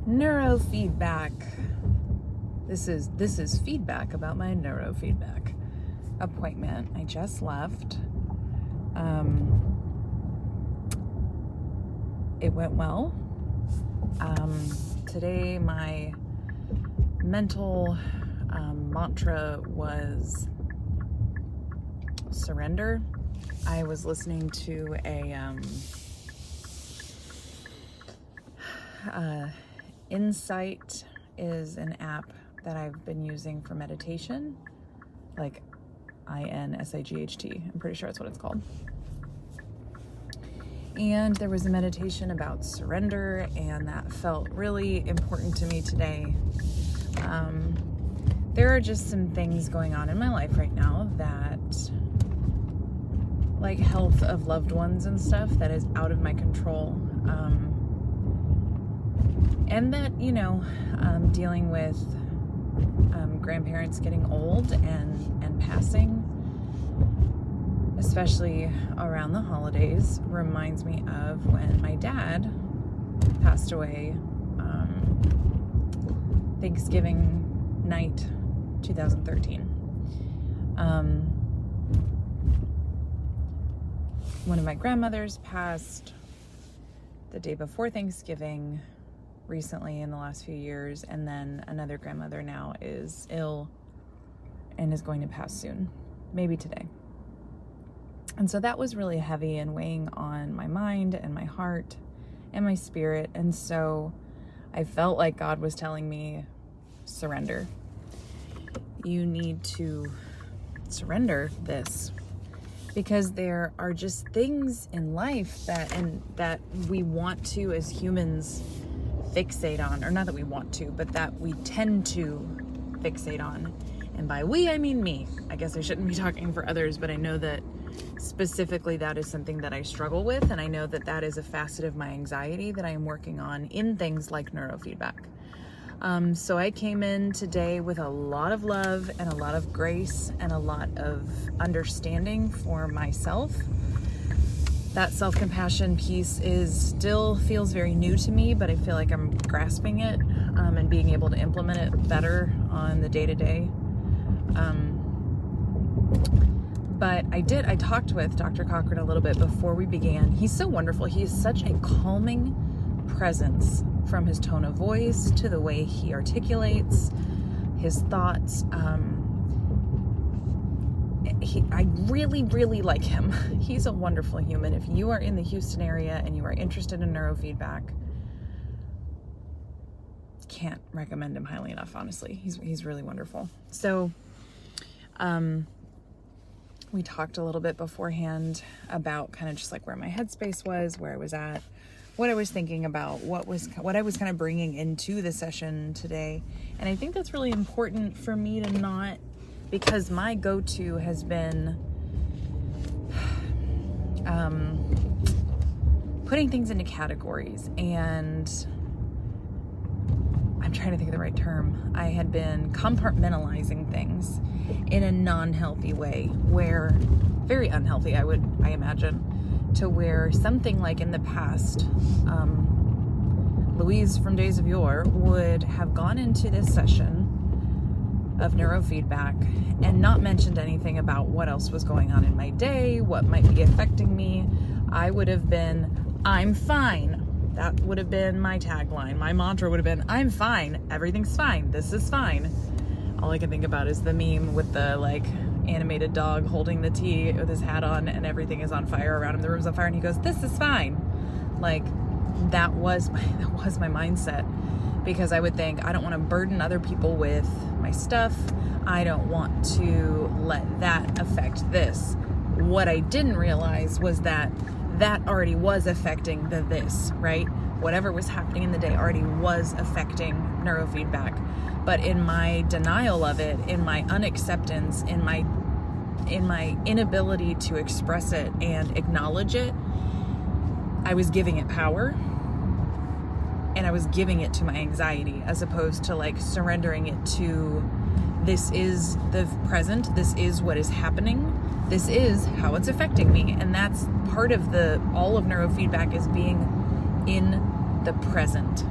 Neurofeedback. This is feedback about my neurofeedback appointment. I just left. It went well. Today my mental mantra was surrender. I was listening to Insight is an app that I've been using for meditation, like INSIGHT. I'm pretty sure that's what it's called. And there was a meditation about surrender, and that felt really important to me today. There are just some things going on in my life right now that, like health of loved ones and stuff, that is out of my control. And that, dealing with grandparents getting old and passing, especially around the holidays, reminds me of when my dad passed away Thanksgiving night 2013. One of my grandmothers passed the day before Thanksgiving recently in the last few years, and then another grandmother now is ill and is going to pass soon, maybe today. And so that was really heavy and weighing on my mind and my heart and my spirit. And so I felt like God was telling me, surrender. You need to surrender this, because there are just things in life that we want to, as humans, fixate on, or not that we want to, but that we tend to fixate on. And by we, I mean me. I guess I shouldn't be talking for others, but I know that specifically that is something that I struggle with, and I know that that is a facet of my anxiety that I am working on in things like neurofeedback. So I came in today with a lot of love and a lot of grace and a lot of understanding for myself. That self-compassion piece still feels very new to me, but I feel like I'm grasping it and being able to implement it better on the day-to-day. But I talked with Dr. Cochran a little bit before we began. He's so wonderful. He is such a calming presence, from his tone of voice to the way he articulates his thoughts. I really, really like him. He's a wonderful human. If you are in the Houston area and you are interested in neurofeedback, can't recommend him highly enough, honestly. He's really wonderful. So, we talked a little bit beforehand about kind of just like where my headspace was, where I was at, what I was thinking about, what I was kind of bringing into the session today. And I think that's really important for me to not, because my go-to has been putting things into categories, and I'm trying to think of the right term. I had been compartmentalizing things in a non-healthy way, where very unhealthy, I imagine, to where something like in the past, Louise from Days of Yore would have gone into this session of neurofeedback and not mentioned anything about what else was going on in my day, what might be affecting me. I would have been, I'm fine. That would have been my tagline. My mantra would have been, I'm fine. Everything's fine. This is fine. All I can think about is the meme with the animated dog holding the tea with his hat on and everything is on fire around him. The room's on fire and he goes, this is fine. That was my mindset, because I would think, I don't want to burden other people with my stuff. I don't want to let that affect this. What I didn't realize was that already was affecting this, right? Whatever was happening in the day already was affecting neurofeedback. But in my denial of it, in my unacceptance, in my inability to express it and acknowledge it, I was giving it power, and I was giving it to my anxiety, as opposed to surrendering it to, this is the present, this is what is happening, this is how it's affecting me. And that's part of all of neurofeedback, is being in the present.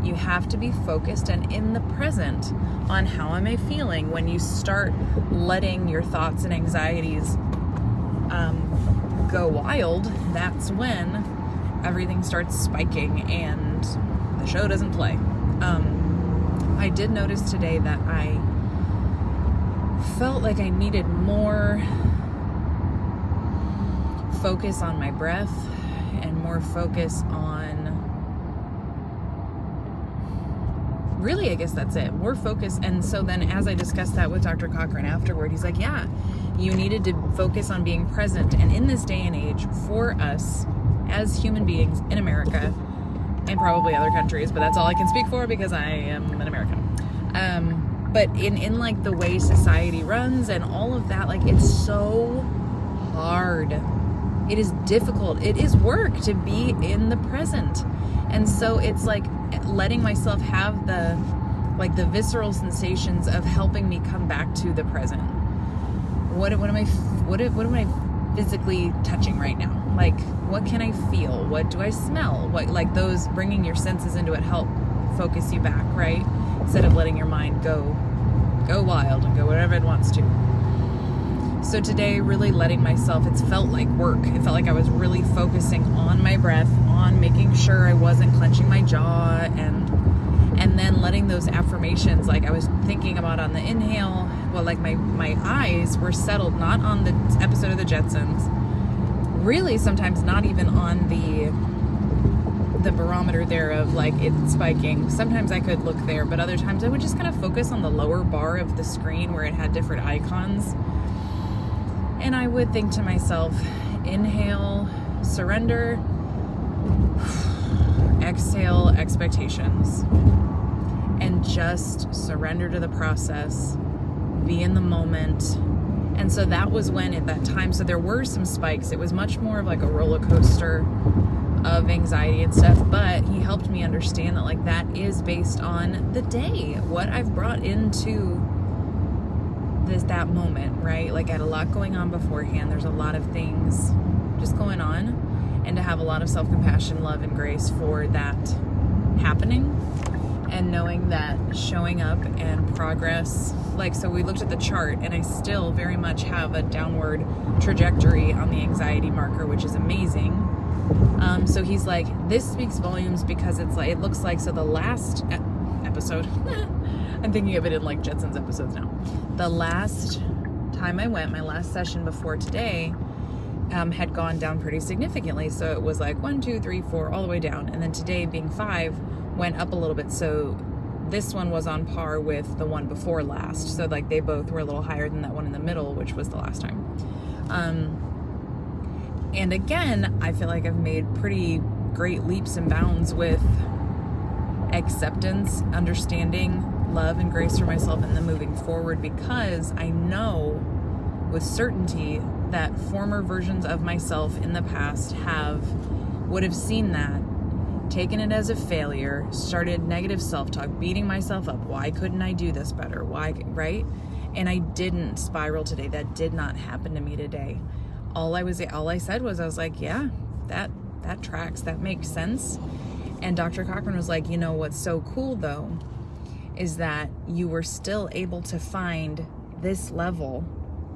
You have to be focused and in the present on how am I feeling. When you start letting your thoughts and anxieties go wild, that's when everything starts spiking and the show doesn't play. I did notice today that I felt like I needed more focus on my breath and more focus on, really, I guess that's it, more focus. And so then as I discussed that with Dr. Cochran afterward, he's like, yeah, you needed to focus on being present. And in this day and age, for us as human beings in America, and probably other countries, but that's all I can speak for because I am an American. But in like the way society runs and all of that, like, it's so hard. It is difficult. It is work to be in the present. And so it's like letting myself have the visceral sensations of helping me come back to the present. What am I physically touching right now? Like, what can I feel? What do I smell? What, like, those bringing your senses into it help focus you back, right? Instead of letting your mind go wild and go wherever it wants to. So today, really letting myself, it's felt like work. It felt like I was really focusing on my breath, on making sure I wasn't clenching my jaw, and then letting those affirmations, like I was thinking about on the inhale, well, like my eyes were settled not on the episode of the Jetsons, really sometimes not even on the barometer there of like it spiking. Sometimes I could look there, but other times I would just kind of focus on the lower bar of the screen where it had different icons. And I would think to myself, inhale, surrender, exhale, expectations, and just surrender to the process, be in the moment. And so that was when at that time, so there were some spikes. It was much more of like a roller coaster of anxiety and stuff, but he helped me understand that like that is based on the day, what I've brought into that moment, right? Like I had a lot going on beforehand. There's a lot of things just going on, and to have a lot of self-compassion, love, and grace for that happening, and knowing that showing up and progress, like, so we looked at the chart and I still very much have a downward trajectory on the anxiety marker, which is amazing. So he's like, this speaks volumes because it's like, it looks like, so the last episode, I'm thinking of it in like Jetsons episodes now. The last time I went, my last session before today, had gone down pretty significantly. So it was like 1, 2, 3, 4, all the way down. And then today being 5 went up a little bit. So this one was on par with the one before last. So like they both were a little higher than that one in the middle, which was the last time. And again, I feel like I've made pretty great leaps and bounds with acceptance, understanding, love, and grace for myself, and then moving forward, because I know with certainty that former versions of myself in the past would have seen that, taken it as a failure, started negative self-talk, beating myself up. Why couldn't I do this better? Why, right? And I didn't spiral today. That did not happen to me today. All I said was, I was like, yeah, that tracks, that makes sense. And Dr. Cochran was like, you know, what's so cool though, is that you were still able to find this level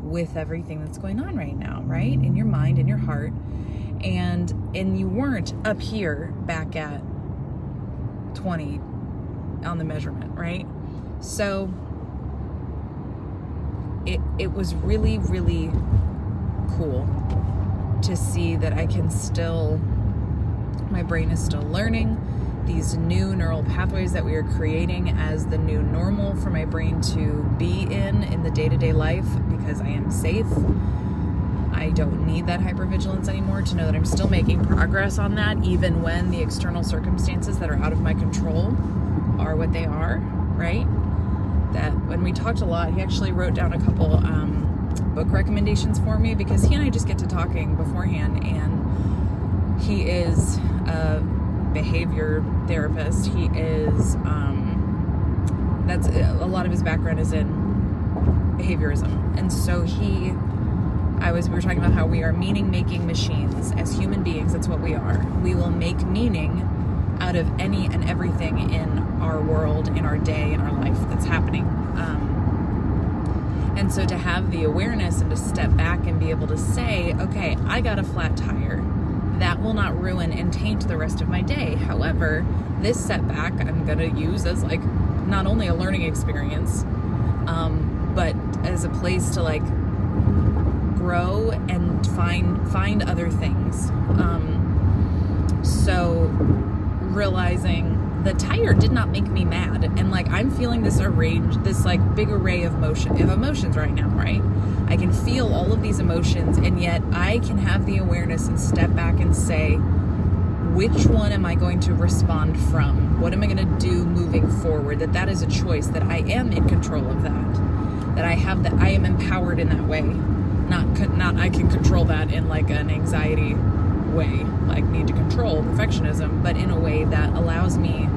with everything that's going on right now, right? In your mind, in your heart. And you weren't up here back at 20 on the measurement, right? So it was really, really cool to see that I can still, my brain is still learning these new neural pathways that we are creating as the new normal for my brain to be in the day-to-day life, because I am safe. I don't need that hypervigilance anymore, to know that I'm still making progress on that, even when the external circumstances that are out of my control are what they are, right? That when we talked a lot, he actually wrote down a couple book recommendations for me, because he and I just get to talking beforehand, and he is a behavior therapist. He is, that's a lot of his background is in behaviorism. And so we were talking about how we are meaning making machines as human beings. That's what we are. We will make meaning out out of any and everything in our world, in our day, in our life that's happening. And so to have the awareness and to step back and be able to say, okay, I got a flat tire. That will not ruin and taint the rest of my day. However, this setback I'm going to use as like not only a learning experience, but as a place to like grow and find other things. So realizing the tire did not make me mad, and like I'm feeling this like big array of emotions right now, right? I can feel all of these emotions, and yet I can have the awareness and step back and say, which one am I going to respond from? What am I going to do moving forward? That is a choice, that I am in control of that I am empowered in that way. Not I can control that in like an anxiety way, like need to control perfectionism, but in a way that allows me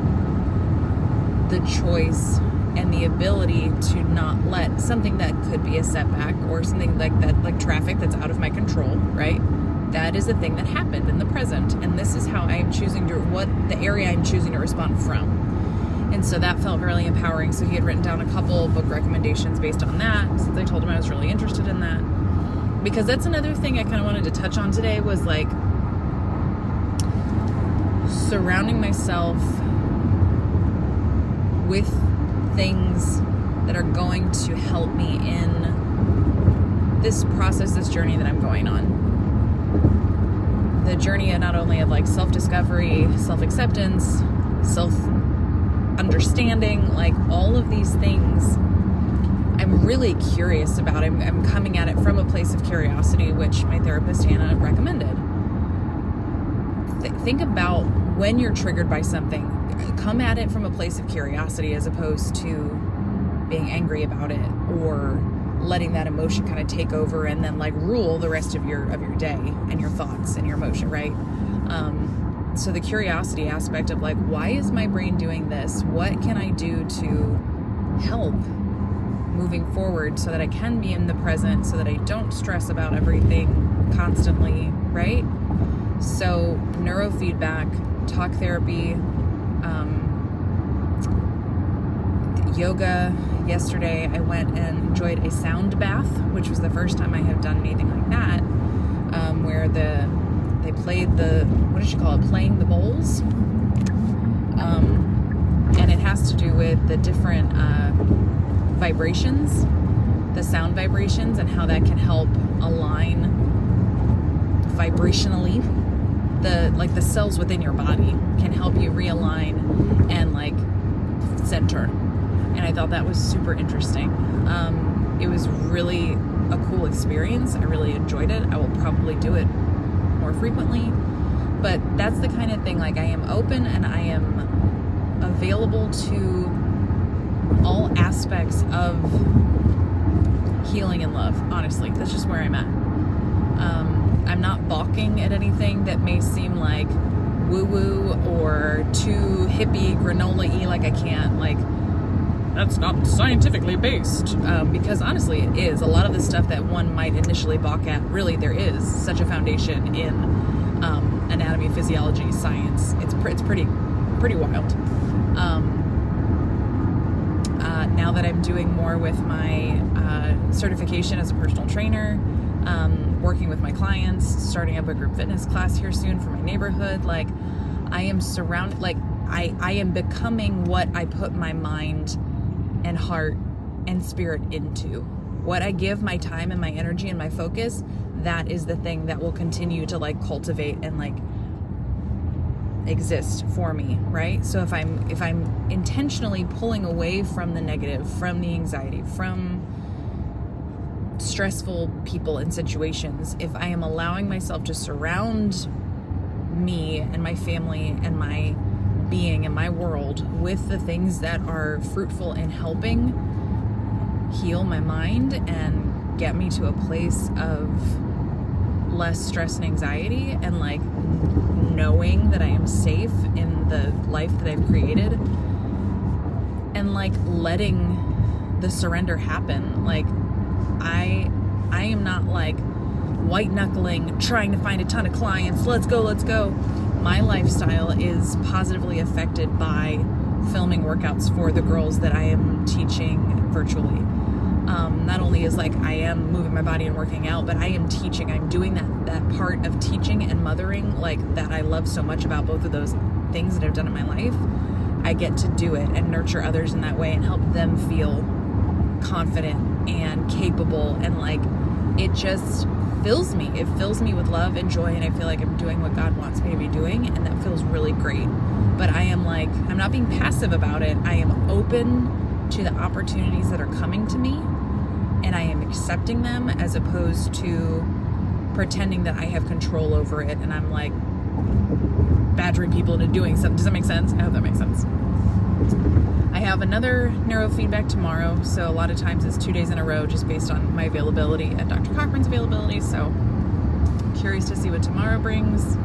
the choice and the ability to not let something that could be a setback or something like that, like traffic that's out of my control, right? That is a thing that happened in the present, and this is how I am choosing the area I'm choosing to respond from. And so that felt really empowering. So he had written down a couple book recommendations based on that, since I told him I was really interested in that. Because that's another thing I kind of wanted to touch on today, was like surrounding myself with things that are going to help me in this process, this journey that I'm going on. The journey not only of like self-discovery, self-acceptance, self-understanding, like all of these things I'm really curious about. I'm coming at it from a place of curiosity, which my therapist Hannah recommended. Think about when you're triggered by something. Come at it from a place of curiosity as opposed to being angry about it or letting that emotion kind of take over and then like rule the rest of your day and your thoughts and your emotion, right? So the curiosity aspect of like, why is my brain doing this? What can I do to help moving forward so that I can be in the present, so that I don't stress about everything constantly, right? So neurofeedback, talk therapy, yoga. Yesterday I went and enjoyed a sound bath, which was the first time I have done anything like that, where they played what did you call it? Playing the bowls. And it has to do with the different vibrations, the sound vibrations, and how that can help align vibrationally. The cells within your body can help you realign and like center. And I thought that was super interesting. It was really a cool experience. I really enjoyed it. I will probably do it more frequently. But that's the kind of thing, like I am open and I am available to all aspects of healing and love. Honestly, that's just where I'm at. I'm not balking at anything that may seem like woo-woo or too hippie, granola-y, like I can't, like, that's not scientifically based, because honestly it is. A lot of the stuff that one might initially balk at, really there is such a foundation in anatomy, physiology, science. It's pretty wild. Now that I'm doing more with my certification as a personal trainer, working with my clients, starting up a group fitness class here soon for my neighborhood, like I am surrounded, like I am becoming what I put my mind and heart and spirit into. What I give my time and my energy and my focus, that is the thing that will continue to like cultivate and like exist for me, right? So if I'm intentionally pulling away from the negative, from the anxiety, from stressful people and situations, if I am allowing myself to surround me and my family and my being and my world with the things that are fruitful in helping heal my mind and get me to a place of less stress and anxiety, and like knowing that I am safe in the life that I've created, and like letting the surrender happen. Like I am not like white knuckling, trying to find a ton of clients. Let's go. my lifestyle is positively affected by filming workouts for the girls that I am teaching virtually. Not only is like I am moving my body and working out, but I am teaching. I'm doing that part of teaching and mothering, like that I love so much about both of those things that I've done in my life. I get to do it and nurture others in that way and help them feel confident and capable, and like it just fills me. It fills me with love and joy, and I feel like I'm doing what God wants me to be doing, and that feels really great. But I'm not being passive about it. I am open to the opportunities that are coming to me, and I am accepting them as opposed to pretending that I have control over it and I'm like badgering people into doing something. Does that make sense? I hope that makes sense. I have another neurofeedback tomorrow, so a lot of times it's 2 days in a row just based on my availability and Dr. Cochran's availability. So curious to see what tomorrow brings.